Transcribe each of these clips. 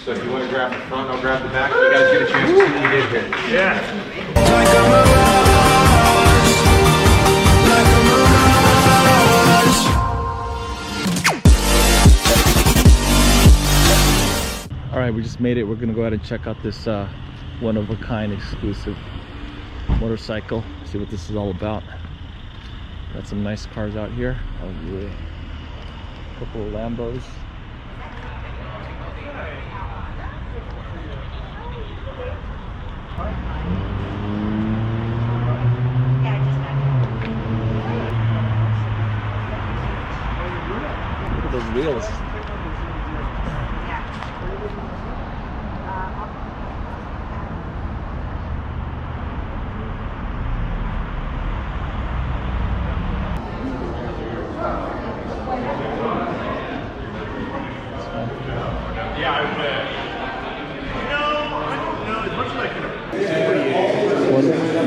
So if you want to grab the front, I'll grab the back. You guys get a chance to see what we did here. Yeah. All right, we just made it. We're gonna go ahead and check out this one-of-a-kind exclusive motorcycle. See what this is all about. Got some nice cars out here. Oh yeah, a couple of Lambos. Look at those wheels.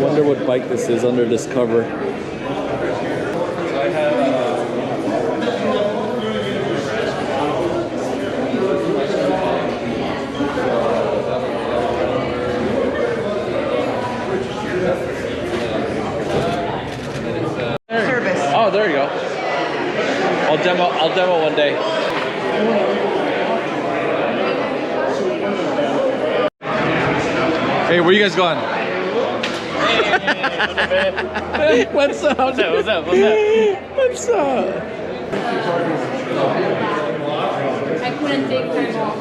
Wonder what bike this is under this cover. Service. Oh, there you go. I'll demo one day. Hey, where you guys going? Hey, what's up? What's up? What's up? What's up? What's up? I couldn't take time off.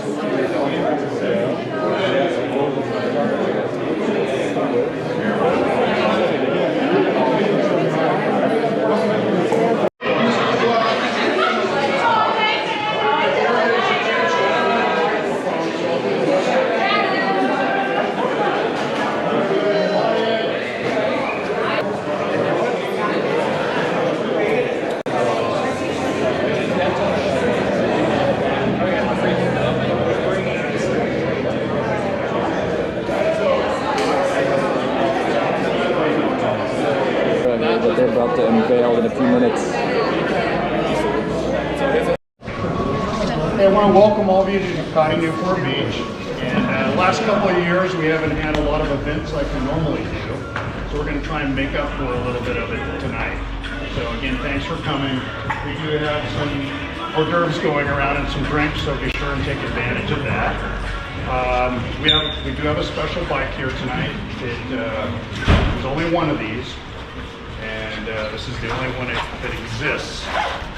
That they're about to unveil in a few minutes. Hey, I want to welcome all of you to Ducati Newport Beach. And the last couple of years, we haven't had a lot of events like we normally do. So we're going to try and make up for a little bit of it tonight. So again, thanks for coming. We do have some hors d'oeuvres going around and some drinks, so be sure and take advantage of that. We do have a special bike here tonight. There's only one of these. And this is the only one that exists.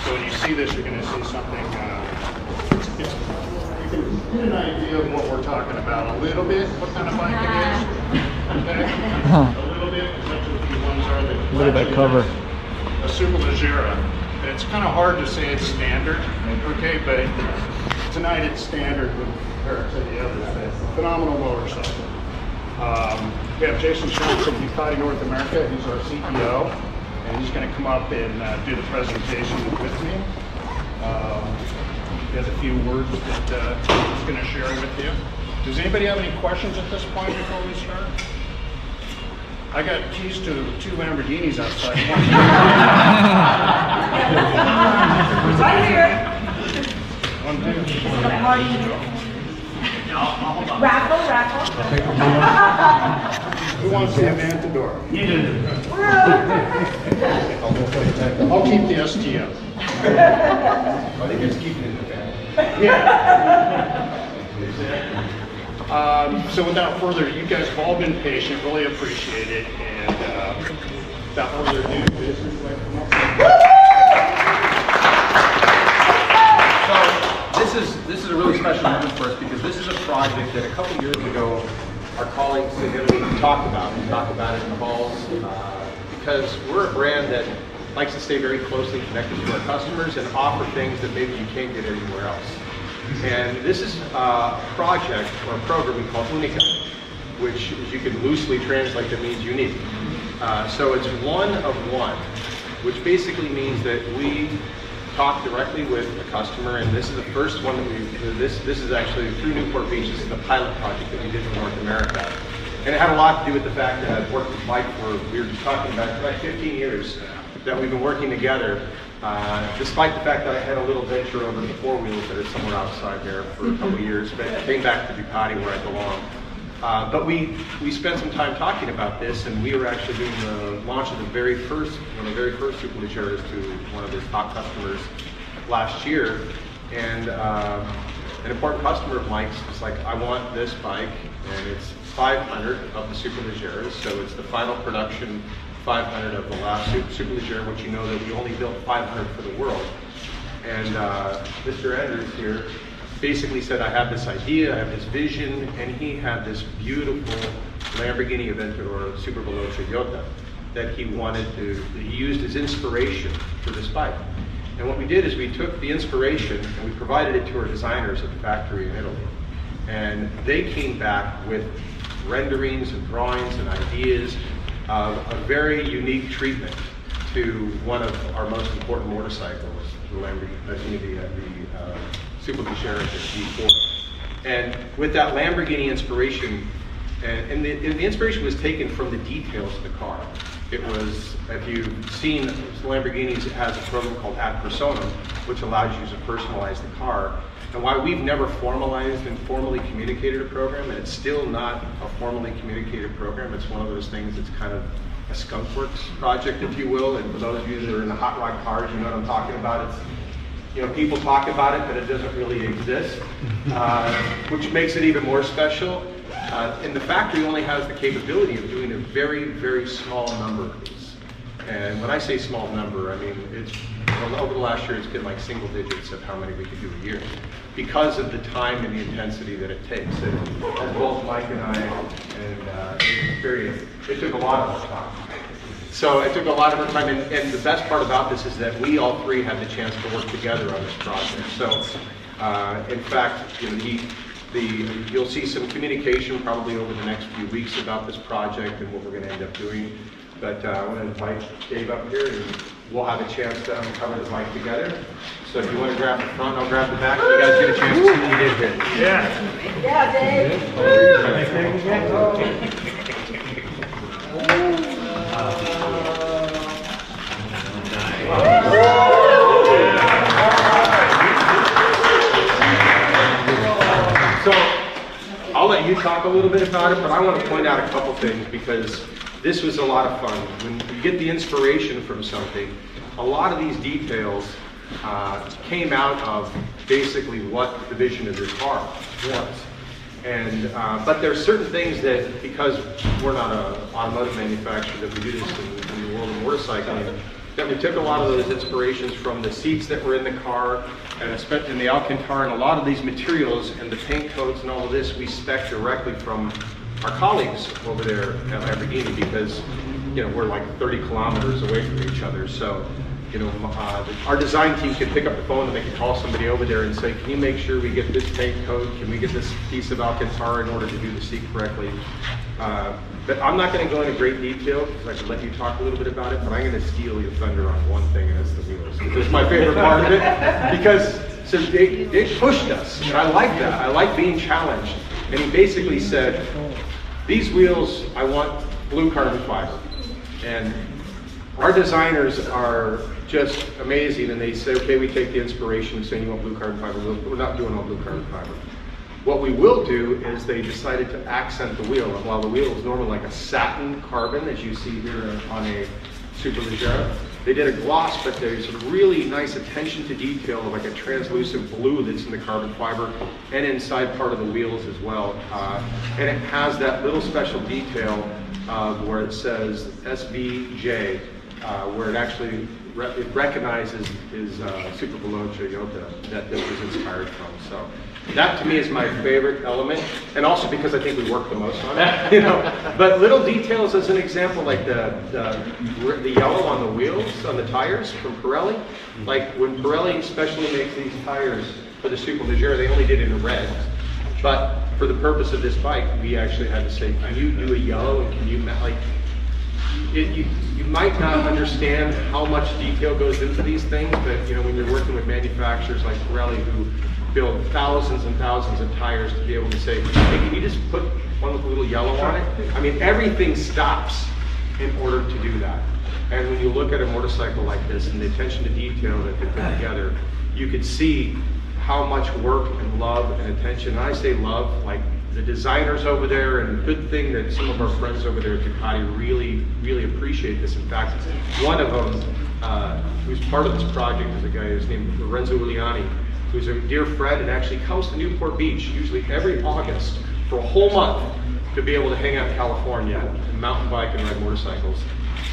So when you see this, you're going to see something. You can get an idea of what we're talking about a little bit, what kind of bike it is. Okay? A little bit, because that's what these ones are. Look at that cover. A Superleggera. It's kind of hard to say it's standard, okay? But tonight it's standard compared to the others. It's a phenomenal motorcycle. We have Jason Schultz from Ducati North America. He's our CEO, and he's going to come up and do the presentation with me. He has a few words that he's going to share with you. Does anybody have any questions at this point before we start? I got keys to 2 Lamborghinis outside. Right here. One, two. Raffle. Who wants to have Antidor? I'll keep the STO. I think it's keeping it in the bag. Yeah. So without further, you guys have all been patient, really appreciate it, and without further ado, This is a really special moment for us because this is a project that a couple years ago our colleagues together talked about. We talked about it in calls because we're a brand that likes to stay very closely connected to our customers and offer things that maybe you can't get anywhere else. And this is a project or a program we call Unica, which as you can loosely translate, that means unique. So it's one of one, which basically means that we talk directly with the customer, and this is the first one that this is actually through Newport Beach. This is the pilot project that we did for North America. And it had a lot to do with the fact that I've worked with Mike we were just talking about 15 years that we've been working together. despite the fact that I had a little venture over the four wheels that are somewhere outside there for a couple of years, but came back to Ducati where I belong. But we spent some time talking about this, and we were actually doing the launch of one of the very first Superleggeras to one of his top customers last year. And an important customer of Mike's was like, I want this bike, and it's 500 of the Superleggeras, so it's the final production 500 of the last Superleggera, which you know that we only built 500 for the world. And Mr. Andrews here basically said, I have this idea, I have this vision, and he had this beautiful Lamborghini Aventador Super Veloce Jota that he used as inspiration for this bike. And what we did is we took the inspiration and we provided it to our designers at the factory in Italy. And they came back with renderings and drawings and ideas of a very unique treatment to one of our most important motorcycles, the Lamborghini, the Superleggera V4. And with that Lamborghini inspiration, and the inspiration was taken from the details of the car. It was, if you've seen Lamborghinis, it has a program called Ad Personam, which allows you to personalize the car. And while we've never formalized and formally communicated a program, and it's still not a formally communicated program, it's one of those things that's kind of a skunkworks project, if you will. And for those of you that are in the hot rod cars, you know what I'm talking about. It's, you know, people talk about it, but it doesn't really exist, which makes it even more special. And the factory only has the capability of doing a very, very small number of these. And when I say small number, I mean, it's, over the last year, it's been like single digits of how many we could do a year, because of the time and the intensity that it takes. And as both Mike and I experienced, it took a lot of our time. So it took a lot of our time, and the best part about this is that we all three had the chance to work together on this project. So, in fact, you know, you'll see some communication probably over the next few weeks about this project and what we're going to end up doing. But I want to invite Dave up here, and we'll have a chance to uncover the bike together. So if you want to grab the front, I'll grab the back. You guys get a chance to see what we did here. Yeah. Yeah, Dave. So I'll let you talk a little bit about it, but I want to point out a couple things because this was a lot of fun. When you get the inspiration from something, a lot of these details came out of basically what the vision of this car was. And but there's certain things that, because we're not an automotive manufacturer, that we do this in the world of motorcycling, that we took a lot of those inspirations from the seats that were in the car, and especially in the Alcantara, and a lot of these materials and the paint coats and all of this we spec directly from our colleagues over there at Lamborghini, because you know we're like 30 kilometers away from each other. So you know our design team could pick up the phone and they could call somebody over there and say, can you make sure we get this paint coat? Can we get this piece of Alcantara in order to do the seat correctly? But I'm not going to go into great detail because I can let you talk a little bit about it, but I'm going to steal your thunder on one thing, and that's the wheels. It's my favorite part of it, because so they pushed us, and I like that. I like being challenged. And he basically said, these wheels, I want blue carbon fiber. And our designers are just amazing, and they say, okay, we take the inspiration saying you want blue carbon fiber wheels, but we're not doing all blue carbon fiber. What we will do is they decided to accent the wheel. And while the wheel is normally like a satin carbon, as you see here on a Superleggera, they did a gloss, but there's a really nice attention to detail of like a translucent blue that's in the carbon fiber and inside part of the wheels as well. And it has that little special detail where it says SVJ, where it actually it recognizes his Super Veloce Jota that this was inspired from. So that to me is my favorite element, and also because I think we work the most on it, you know. But little details, as an example, like the yellow on the wheels, on the tires from Pirelli. Like when Pirelli specially makes these tires for the Superleggera, they only did it in red. But for the purpose of this bike, we actually had to say, can you do a yellow, and can you like? You might not understand how much detail goes into these things, but you know when you're working with manufacturers like Pirelli who build thousands and thousands of tires, to be able to say, hey, can you just put one with a little yellow on it? I mean, everything stops in order to do that. And when you look at a motorcycle like this and the attention to detail that they put together, you could see how much work and love and attention, and I say love, like the designers over there, and good thing that some of our friends over there at Ducati really appreciate this. In fact, one of them, who's part of this project, is a guy who's named Lorenzo Uliani, who's a dear friend and actually comes to Newport Beach usually every August for a whole month to be able to hang out in California and mountain bike and ride motorcycles.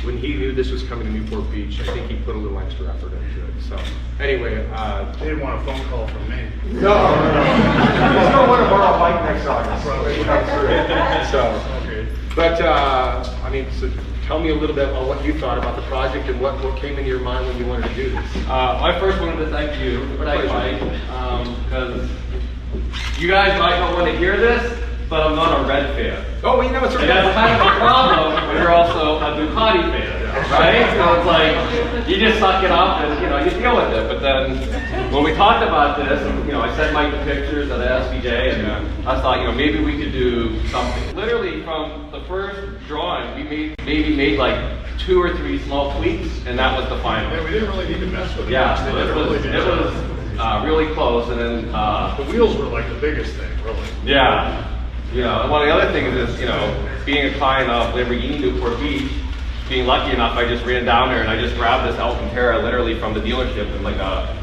When he knew this was coming to Newport Beach, I think he put a little extra effort into it. So anyway, They didn't want a phone call from me. no. He's gonna want to borrow a bike next August. So, but I mean, so tell me a little bit about what you thought about the project and what came into your mind when you wanted to do this. I first wanted to thank you for that, Mike, because you guys might not want to hear this, but I'm not a red fan. Oh, you know, it's And that's kind of a problem when you're also a Ducati fan, right? So it's like, you just suck it up and, you know, you deal with it. But then, when we talked about this, and, you know, I sent Mike the pictures of the SVJ, and I thought, you know, maybe we could do something. Literally, from the first drawing, we maybe made like 2 or 3 small tweaks, and that was the final. Yeah, we didn't really need to mess with it. Yeah, They so did it a really was good job. really close, and then, The wheels were like the biggest thing, really. yeah. You know, and one of the other things is, you know, being a client of Lamborghini Newport Beach, being lucky enough, I just ran down there and I just grabbed this Alcantara literally from the dealership in like a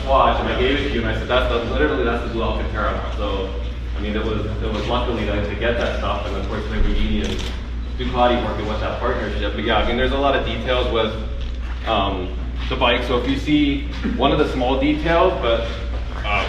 swatch, and I gave it to you, and I said, that's the blue Alcantara. So, I mean, it was luckily to get that stuff, and of course Lamborghini and Ducati working with that partnership. But yeah, I mean, there's a lot of details with the bike. So if you see one of the small details, but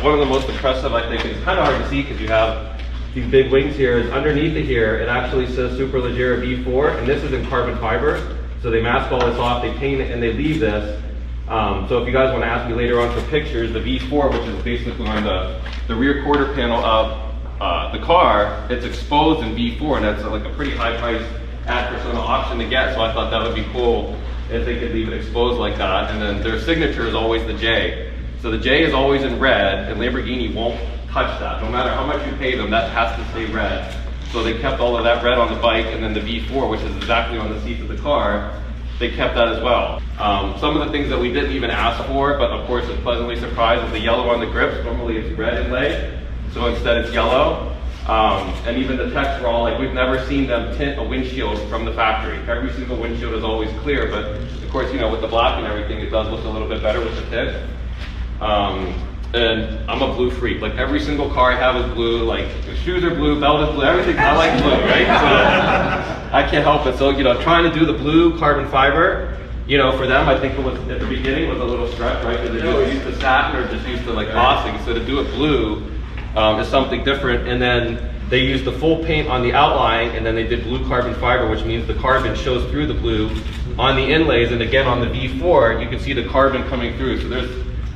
one of the most impressive, I think, it's kind of hard to see because you have these big wings here, is underneath it here, it actually says Superleggera V4, and this is in carbon fiber. So they mask all this off, they paint it, and they leave this. So if you guys want to ask me later on for pictures, the V4, which is basically on the rear quarter panel of the car, it's exposed in V4, and that's like a pretty high price ad persona option to get. So I thought that would be cool if they could leave it exposed like that. And then their signature is always the J. So the J is always in red, and Lamborghini won't touch that. No matter how much you pay them, that has to stay red. So they kept all of that red on the bike, and then the V4, which is exactly on the seat of the car, they kept that as well. Some of the things that we didn't even ask for, but of course is pleasantly surprised, is the yellow on the grips. Normally it's red inlay, so instead it's yellow. And even the text were all like, we've never seen them tint a windshield from the factory. Every single windshield is always clear, but of course, you know, with the black and everything, it does look a little bit better with the tint. And I'm a blue freak. Like every single car I have is blue. Like the shoes are blue, belt is blue, everything. I like blue, right? So I can't help it. So you know, trying to do the blue carbon fiber, you know, for them, I think it was at the beginning was a little stretch, right? Because they're just used to satin or just used to like glossing. So to do it blue is something different. And then they used the full paint on the outline, and then they did blue carbon fiber, which means the carbon shows through the blue on the inlays. And again, on the V4, you can see the carbon coming through. So there's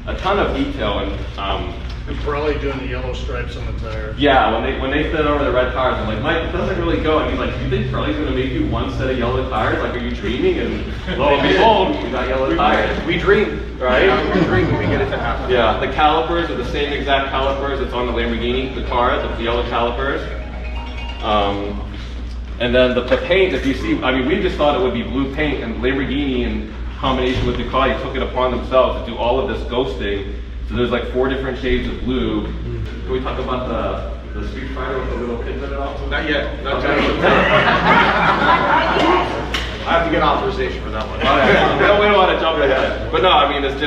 a ton of detail, and Probably doing the yellow stripes on the tires. yeah, when they fit over the red tires, I'm like, Mike, it doesn't really go. And he's like, you think Pirelli's gonna make you one set of yellow tires? Like, are you dreaming? And lo and behold, we got yellow tires. We dream, Right? Yeah, we dream when we get it to happen. Yeah, the calipers are the same exact calipers that's on the Lamborghini, the car, the yellow calipers. And then the paint, if you see, I mean, we just thought it would be blue paint, and Lamborghini in combination with Ducati took it upon themselves to do all of this ghosting. So there's like 4 different shades of blue. Can we talk about the Street Fighter with the little pins in it also? Not yet. Not yet. I have to get authorization for that one. We don't want to jump ahead. But no, I mean, it's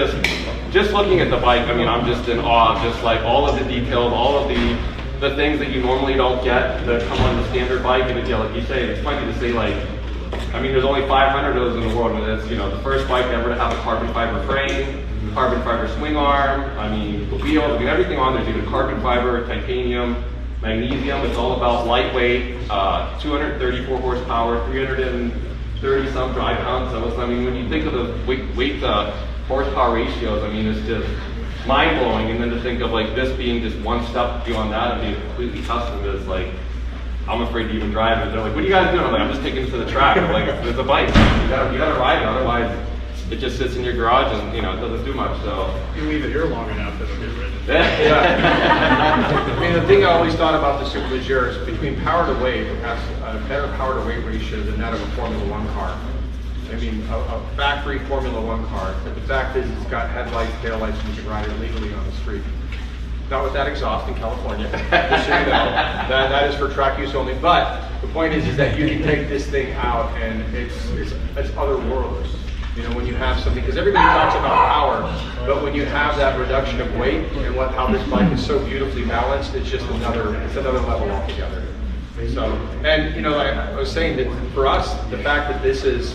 just looking at the bike, I mean, I'm just in awe of just like all of the details, all of the things that you normally don't get that come on the standard bike. And yeah, like you say, it's funny to say like, I mean, there's only 500 of those in the world, and it's, you know, the first bike ever to have a carbon fiber frame, carbon fiber swing arm, I mean, the wheels, I mean, everything on there's either carbon fiber, titanium, magnesium. It's all about lightweight, 234 horsepower, 330 some dry pounds. So I mean, when you think of the weight horsepower ratios, I mean, it's just mind blowing. And then to think of like this being just one step beyond that and being completely custom is like, I'm afraid to even drive it. They're like, what are you guys doing? I'm like, I'm just taking it to the track. I'm like, it's a bike. You gotta ride it, otherwise it just sits in your garage and, you know, it doesn't do much. So You leave it here long enough, it'll get rid of it. Yeah. I mean, the thing I always thought about the Superleggera is between power to weight, it has a better power to weight ratio than that of a Formula One car. I mean, a factory Formula One car, but the fact is it's got headlights, taillights, and you can ride it legally on the street. Not with that exhaust in California, just so you know. That is for track use only. But the point is that you can take this thing out and it's otherworldly. You know, when you have something, because everybody talks about power, but when you have that reduction of weight and how this bike is so beautifully balanced, it's just another level altogether. So, and you know, I was saying that for us, the fact that this is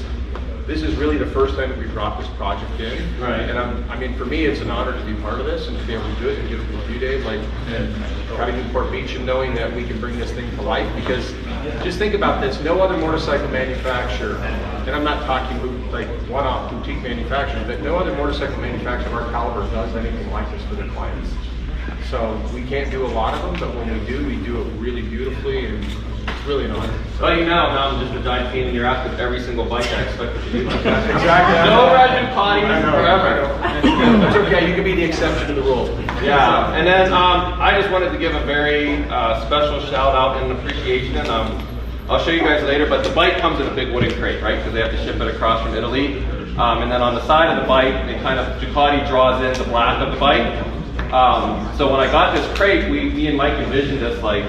really the first time that we brought this project in, right? And I mean, for me, it's an honor to be part of this and to be able to do it and give it a few days, like Ducati Newport Beach, and knowing that we can bring this thing to life. Because just think about this: no other motorcycle manufacturer, and I'm not talking like one-off boutique manufacturers, but no other motorcycle manufacturer of our caliber does anything like this for their clients. So we can't do a lot of them, but when we do it really beautifully, and it's really an honor. Well, you know, now I'm just a giant pain in your ass with every single bike I expect it to be like that. Exactly. No red Ducatis forever. That's okay. You can be the exception to the rule. Yeah, and then I just wanted to give a very special shout out and appreciation, and I'll show you guys later, but the bike comes in a big wooden crate, right? Because they have to ship it across from Italy. And then on the side of the bike, Ducati draws in the black of the bike. So when I got this crate, me and Mike envisioned this like,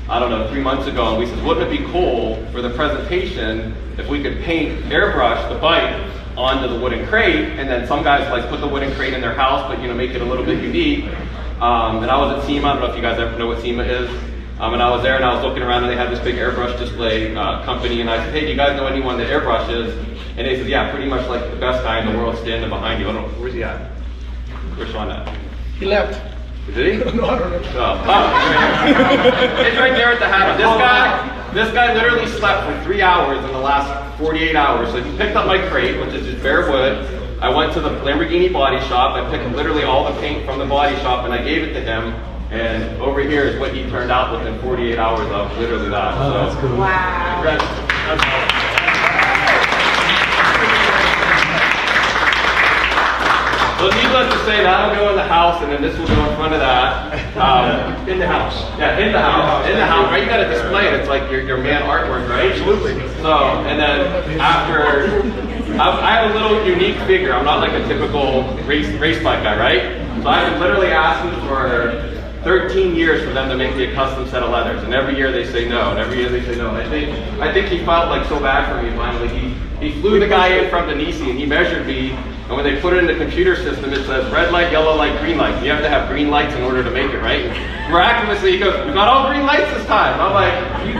I don't know, 3 months ago, and we said, wouldn't it be cool for the presentation if we could airbrush the bike onto the wooden crate, and then some guys like put the wooden crate in their house, but make it a little bit unique. And I was at SEMA, I don't know if you guys ever know what SEMA is. And I was there and I was looking around and they had this big airbrush display company, and I said, hey, do you guys know anyone that airbrushes? And they said, yeah, pretty much like the best guy in the world standing behind you. I don't know, where's he at? Where's Sean at? He left. Did he? No, I don't know. It's right there at the hat. This guy literally slept for 3 hours in the last 48 hours. So he picked up my crate, which is just bare wood. I went to the Lamborghini body shop. I picked literally all the paint from the body shop and I gave it to him. And over here is what he turned out within 48 hours of literally that. Oh, that's cool. Wow. That's awesome. So needless to say, that'll go in the house, and then this will go in front of that. In the house. Yeah, in the house. In the house, right? You got to display it. It's like your man artwork, right? Absolutely. So, and then after, I have a little unique figure. I'm not like a typical race bike guy, right? So I've been literally asking for 13 years for them to make me a custom set of leathers, and every year they say no, and every year they say no. And I think he felt like so bad for me finally. He flew the guy in from Denisi and he measured me, and when they put it in the computer system, it says red light, yellow light, green light. You have to have green lights in order to make it, right? And miraculously, he goes, we got all green lights this time. And I'm like,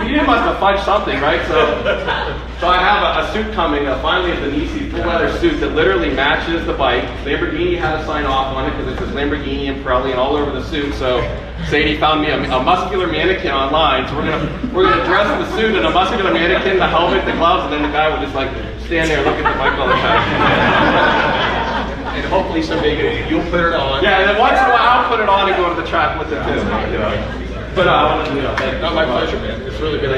you must have fudged something, right? So I have a suit coming, finally a Denisi full leather suit that literally matches the bike. Lamborghini had to sign off on it because it says Lamborghini and Pirelli and all over the suit. So Sadie found me a muscular mannequin online. So we're gonna dress the suit in a muscular mannequin, the helmet, the gloves, and then the guy would just like stand there, look at the bike all the time. And hopefully someday you'll put it on. Yeah, and then once in a while I'll put it on and go to the track with it too. But I want to, thank Not my pleasure, man. It's really been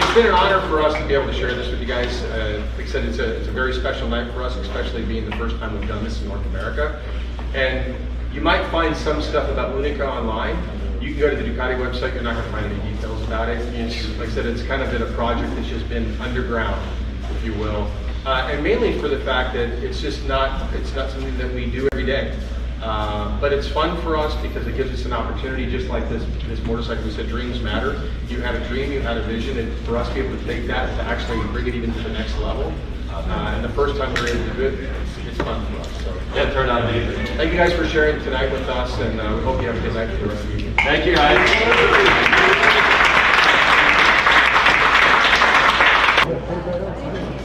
It's been an honor for us to be able to share this with you guys. Like I said, it's a very special night for us, especially being the first time we've done this in North America. And you might find some stuff about Unica online. You can go to the Ducati website, you're not going to find any details about it. Like I said, it's kind of been a project that's just been underground, if you will. And mainly for the fact that it's not something that we do every day. But it's fun for us because it gives us an opportunity, just like this motorcycle. We said dreams matter. You had a dream, you had a vision, and for us to be able to take that to actually bring it even to the next level. And the first time we're able to do it, it's fun for us. So yeah, it turned out amazing. Thank you guys for sharing tonight with us, and we hope you have a good night for the rest of the evening. Thank you, guys.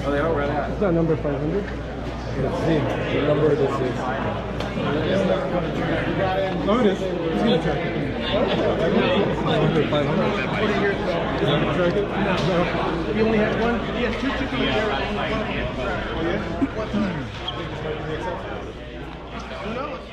Oh, they are right at. It's not number 500. Let's see. The number this is. No, it is. It's going to track it. Number 500. 40 years ago. Is it going to track it? No. He only had one. He had two chickens there. Oh, yeah? What time? Who knows?